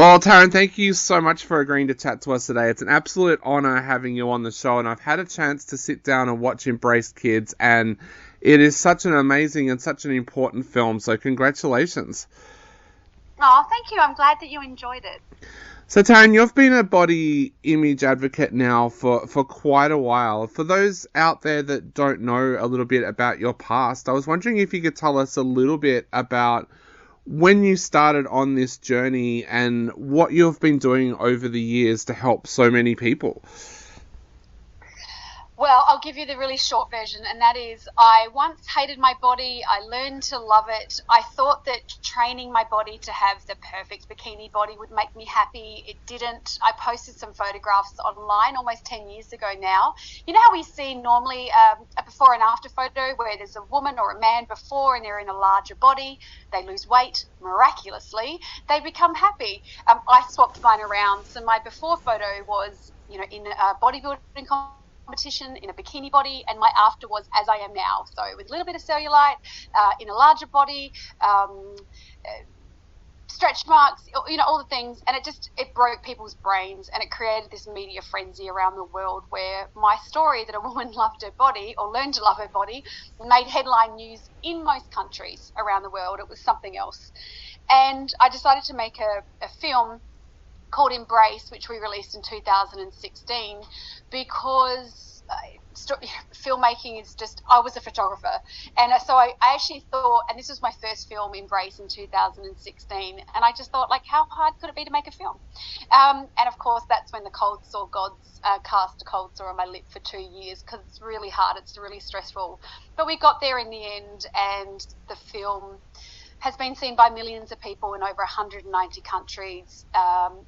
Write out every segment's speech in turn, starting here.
Well, Taryn, thank you so much for agreeing to chat to us today. It's an absolute honour having you on the show, and I've had a chance to sit down and watch Embrace Kids, and it is such an amazing and such an important film, so congratulations. Oh, thank you. I'm glad that you enjoyed it. So, Taryn, you've been a body image advocate now for quite a while. For those out there that don't know a little bit about your past, I was wondering if you could tell us a little bit about when you started on this journey and what you've been doing over the years to help so many people. Well, I'll give you the really short version, and that is I once hated my body. I learned to love it. I thought that training my body to have the perfect bikini body would make me happy. It didn't. I posted some photographs online almost 10 years ago now. You know how we see normally a before and after photo where there's a woman or a man before and they're in a larger body, they lose weight miraculously, they become happy. I swapped mine around. So my before photo was, in a bodybuilding competition in a bikini body, and my after was as I am now. So with a little bit of cellulite, in a larger body, stretch marks, all the things, and it broke people's brains, and it created this media frenzy around the world where my story that a woman loved her body or learned to love her body made headline news in most countries around the world. It was something else. And I decided to make a film called Embrace, which we released in 2016, because filmmaking is I was a photographer, and so I actually thought, and this was my first film, Embrace, in 2016, and I just thought, how hard could it be to make a film? And of course that's when the cold sore gods cast a cold sore on my lip for 2 years, because it's really hard, it's really stressful, but we got there in the end, and the film has been seen by millions of people in over 190 countries.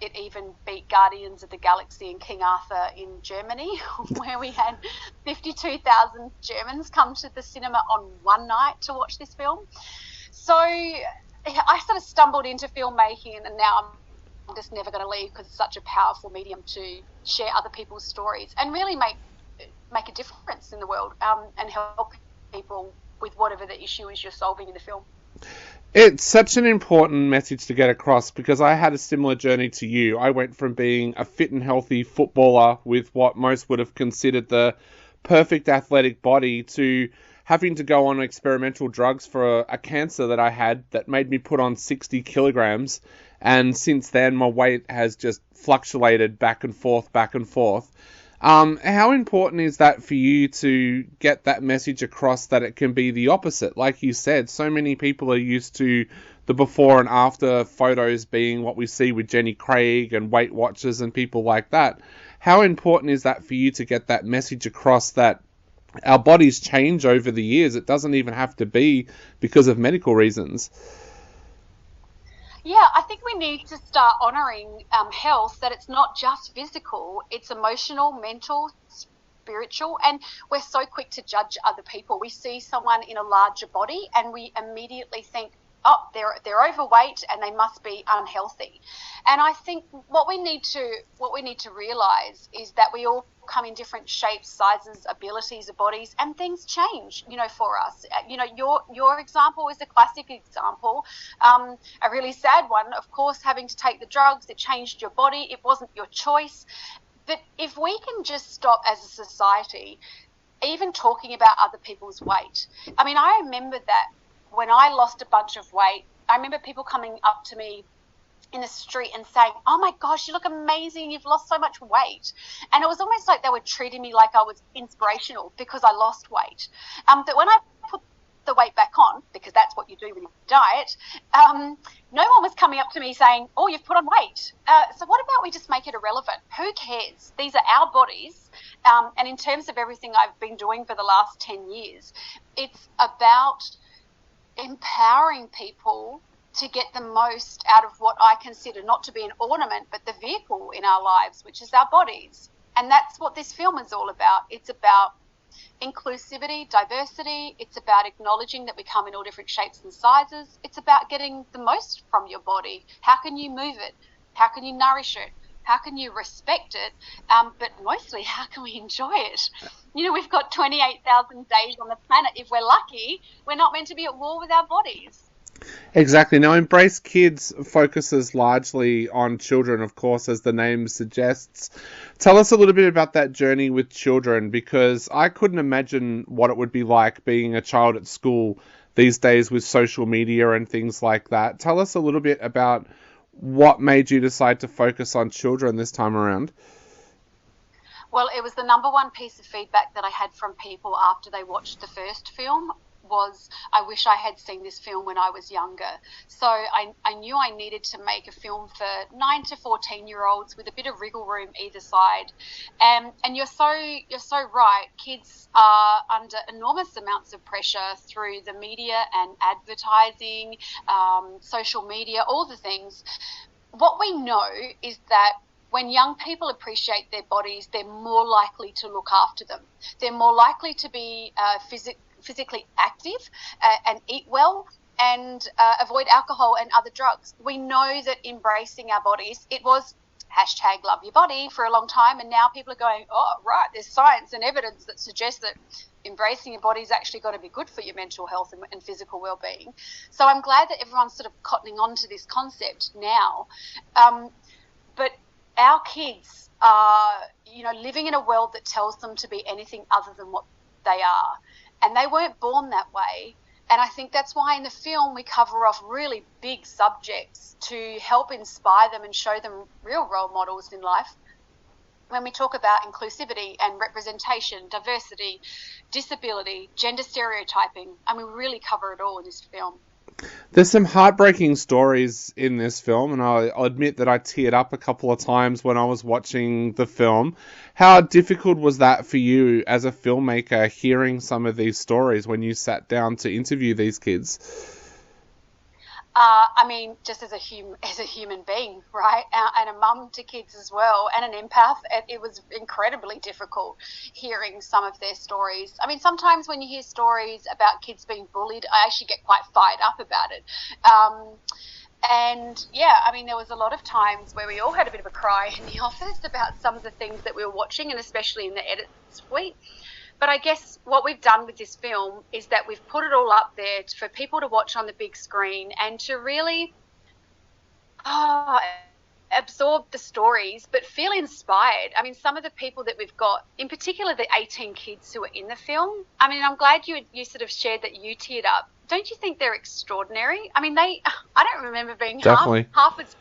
It even beat Guardians of the Galaxy and King Arthur in Germany, where we had 52,000 Germans come to the cinema on one night to watch this film. So I sort of stumbled into filmmaking, and now I'm just never going to leave, because it's such a powerful medium to share other people's stories and really make a difference in the world, and help people with whatever the issue is you're solving in the film. It's such an important message to get across, because I had a similar journey to you. I went from being a fit and healthy footballer with what most would have considered the perfect athletic body to having to go on experimental drugs for a cancer that I had that made me put on 60 kilograms. And since then, my weight has just fluctuated back and forth, back and forth. How important is that for you to get that message across, that it can be the opposite? Like you said, so many people are used to the before and after photos being what we see with Jenny Craig and Weight Watchers and people like that. How important is that for you to get that message across, that our bodies change over the years? It doesn't even have to be because of medical reasons. Yeah, I think we need to start honouring health, that it's not just physical, it's emotional, mental, spiritual, and we're so quick to judge other people. We see someone in a larger body and we immediately think, oh, they're overweight and they must be unhealthy. And I think what we need to realise is that we all come in different shapes, sizes, abilities of bodies, and things change, for us. Your example is a classic example, a really sad one, of course, having to take the drugs. It changed your body. It wasn't your choice. But if we can just stop as a society even talking about other people's weight. I mean, I remember that when I lost a bunch of weight, I remember people coming up to me in the street and saying, oh my gosh, you look amazing, you've lost so much weight. And it was almost like they were treating me like I was inspirational because I lost weight. But when I put the weight back on, because that's what you do when you diet, no one was coming up to me saying, oh, you've put on weight. So what about we just make it irrelevant? Who cares? These are our bodies. And in terms of everything I've been doing for the last 10 years, it's about empowering people to get the most out of what I consider not to be an ornament, but the vehicle in our lives, which is our bodies. And that's what this film is all about. It's about inclusivity, diversity. It's about acknowledging that we come in all different shapes and sizes. It's about getting the most from your body. How can you move it? How can you nourish it? How can you respect it? But mostly, how can we enjoy it? You know, we've got 28,000 days on the planet. If we're lucky, we're not meant to be at war with our bodies. Exactly. Now, Embrace Kids focuses largely on children, of course, as the name suggests. Tell us a little bit about that journey with children, because I couldn't imagine what it would be like being a child at school these days with social media and things like that. Tell us a little bit about what made you decide to focus on children this time around. Well, it was the number one piece of feedback that I had from people after they watched the first film was, I wish I had seen this film when I was younger. So I knew I needed to make a film for 9 to 14-year-olds with a bit of wriggle room either side. And you're so right. Kids are under enormous amounts of pressure through the media and advertising, social media, all the things. What we know is that when young people appreciate their bodies, they're more likely to look after them. They're more likely to be physically active and eat well and avoid alcohol and other drugs. We know that embracing our bodies, it was hashtag love your body for a long time, and now people are going, oh, right, there's science and evidence that suggests that embracing your body is actually going to be good for your mental health and physical well-being. So I'm glad that everyone's sort of cottoning on to this concept now. But our kids are, living in a world that tells them to be anything other than what they are. And they weren't born that way. And I think that's why in the film we cover off really big subjects to help inspire them and show them real role models in life. When we talk about inclusivity and representation, diversity, disability, gender stereotyping, and we really cover it all in this film. There's some heartbreaking stories in this film, and I'll admit that I teared up a couple of times when I was watching the film. How difficult was that for you as a filmmaker, hearing some of these stories when you sat down to interview these kids? Just as a human being, right, and a mum to kids as well, and an empath, it was incredibly difficult hearing some of their stories. I mean, sometimes when you hear stories about kids being bullied, I actually get quite fired up about it. There was a lot of times where we all had a bit of a cry in the office about some of the things that we were watching, and especially in the edit suite. But I guess what we've done with this film is that we've put it all up there for people to watch on the big screen and to really absorb the stories, but feel inspired. I mean, some of the people that we've got, in particular the 18 kids who are in the film, I mean, I'm glad you sort of shared that you teared up. Don't you think they're extraordinary? I mean, I don't remember being half as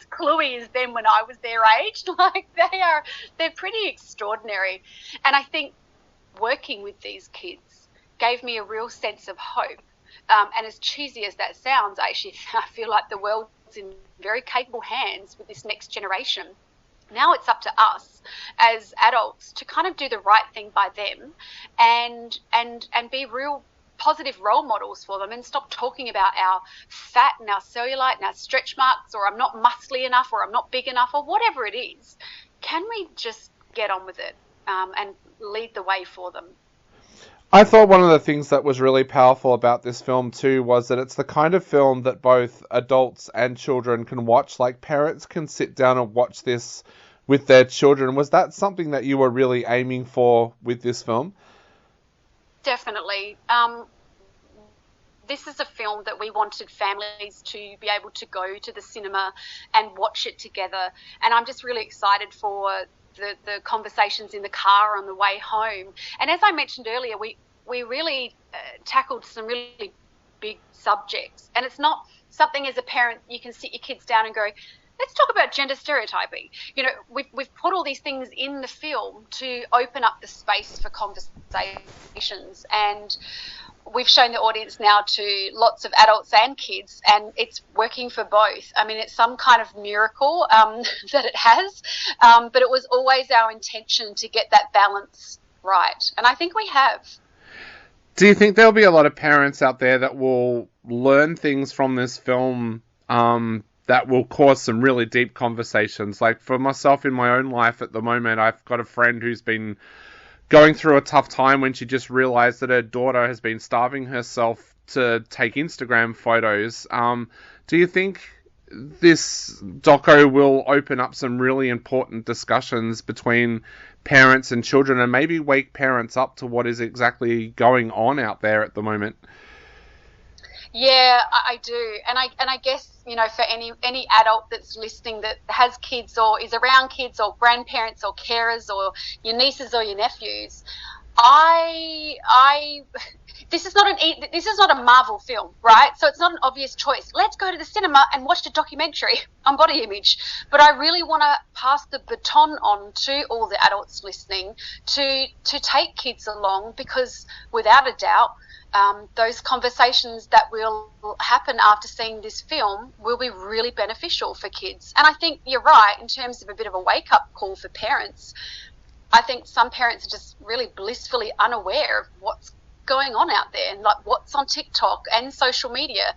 cluey as them when I was their age. Like, they're pretty extraordinary. And I think working with these kids gave me a real sense of hope. And as cheesy as that sounds, I feel like the world's in very capable hands with this next generation. Now it's up to us as adults to kind of do the right thing by them and be real positive role models for them and stop talking about our fat and our cellulite and our stretch marks, or I'm not muscly enough, or I'm not big enough, or whatever it is. Can we just get on with it and lead the way for them? I thought one of the things that was really powerful about this film too was that it's the kind of film that both adults and children can watch. Like, parents can sit down and watch this with their children. Was that something that you were really aiming for with this film? Definitely. This is a film that we wanted families to be able to go to the cinema and watch it together. And I'm just really excited for the conversations in the car on the way home. And as I mentioned earlier, we really tackled some really big subjects. And it's not something as a parent you can sit your kids down and go, let's talk about gender stereotyping. We've put all these things in the film to open up the space for conversations, and we've shown the audience now to lots of adults and kids, and it's working for both. I mean, it's some kind of miracle that it has, but it was always our intention to get that balance right, and I think we have. Do you think there'll be a lot of parents out there that will learn things from this film that will cause some really deep conversations? Like, for myself in my own life at the moment, I've got a friend who's been going through a tough time when she just realized that her daughter has been starving herself to take Instagram photos. Do you think this doco will open up some really important discussions between parents and children and maybe wake parents up to what is exactly going on out there at the moment? Yeah, I do, and I guess, you know, for any adult that's listening that has kids or is around kids or grandparents or carers or your nieces or your nephews, I this is not this is not a Marvel film, right? So it's not an obvious choice. Let's go to the cinema and watch a documentary on body image. But I really want to pass the baton on to all the adults listening to take kids along, because without a doubt, those conversations that will happen after seeing this film will be really beneficial for kids. And I think you're right in terms of a bit of a wake-up call for parents. I think some parents are just really blissfully unaware of what's going on out there, and like what's on TikTok and social media.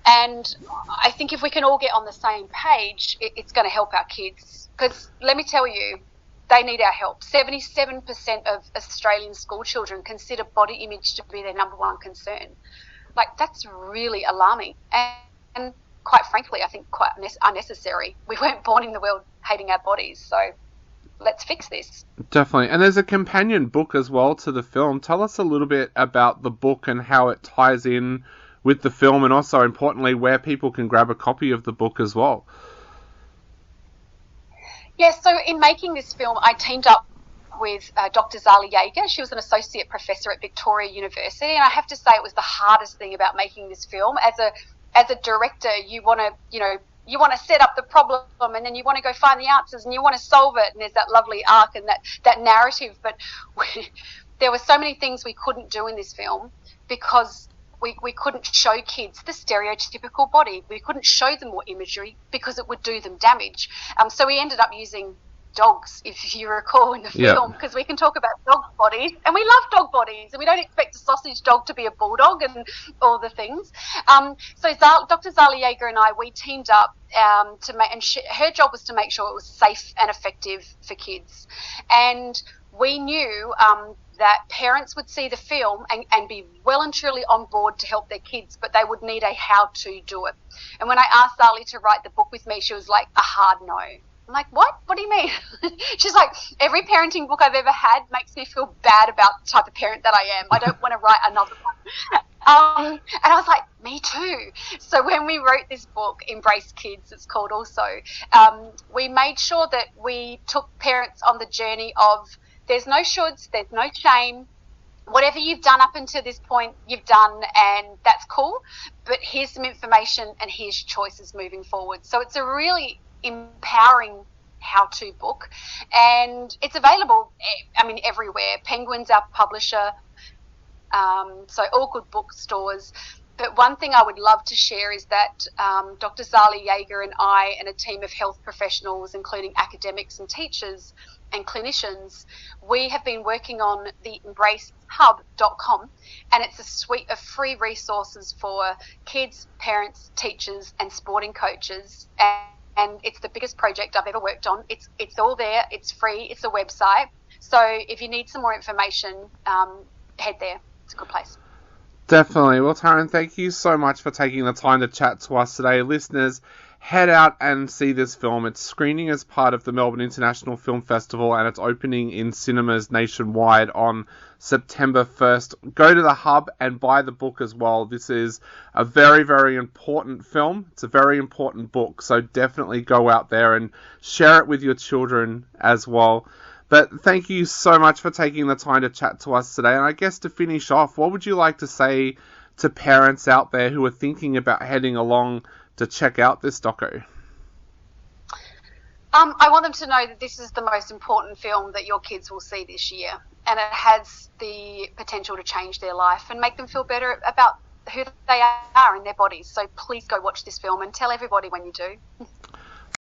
And I think if we can all get on the same page, it's going to help our kids. Because let me tell you, they need our help. 77% of Australian school children consider body image to be their number one concern. Like, that's really alarming. And quite frankly, I think quite unnecessary. We weren't born in the world hating our bodies, so let's fix this. Definitely. And there's a companion book as well to the film. Tell us a little bit about the book and how it ties in with the film, and also, importantly, where people can grab a copy of the book as well. Yes, so in making this film, I teamed up with Dr. Zali Yeager. She was an associate professor at Victoria University, and I have to say it was the hardest thing about making this film. As a director, you want to set up the problem, and then you want to go find the answers, and you want to solve it, and there's that lovely arc and that narrative. But there were so many things we couldn't do in this film because we couldn't show kids the stereotypical body. We couldn't show them more imagery because it would do them damage. So we ended up using dogs, if you recall, in the film, because we can talk about dog bodies, and we love dog bodies, and we don't expect a sausage dog to be a bulldog and all the things. So Dr. Zali Yeager and I, we teamed up to make, and her job was to make sure it was safe and effective for kids. And we knew that parents would see the film and be well and truly on board to help their kids, but they would need a how to do it. And when I asked Zali to write the book with me, she was like, a hard no. I'm like, what? What do you mean? She's like, every parenting book I've ever had makes me feel bad about the type of parent that I am. I don't want to write another one. And I was like, me too. So when we wrote this book, Embrace Kids, it's called also, we made sure that we took parents on the journey of there's no shoulds, there's no shame. Whatever you've done up until this point, you've done, and that's cool. But here's some information, and here's your choices moving forward. So it's a really empowering how-to book, and it's available, I mean, everywhere. Penguin's our publisher, so all good bookstores. But one thing I would love to share is that Dr. Zali Yeager and I and a team of health professionals, including academics and teachers and clinicians, we have been working on the embracehub.com, and it's a suite of free resources for kids, parents, teachers and sporting coaches. And it's the biggest project I've ever worked on. It's all there. It's free. It's a website. So if you need some more information, head there. It's a good place. Definitely. Well, Taryn, thank you so much for taking the time to chat to us today. Listeners, head out and see this film. It's screening as part of the Melbourne International Film Festival, and it's opening in cinemas nationwide on September 1st. Go to the Hub and buy the book as well. This is a very, very important film. It's a very important book, so definitely go out there and share it with your children as well. But thank you so much for taking the time to chat to us today. And I guess to finish off, what would you like to say to parents out there who are thinking about heading along to check out this doco? I want them to know that this is the most important film that your kids will see this year, and it has the potential to change their life and make them feel better about who they are in their bodies. So please go watch this film and tell everybody when you do.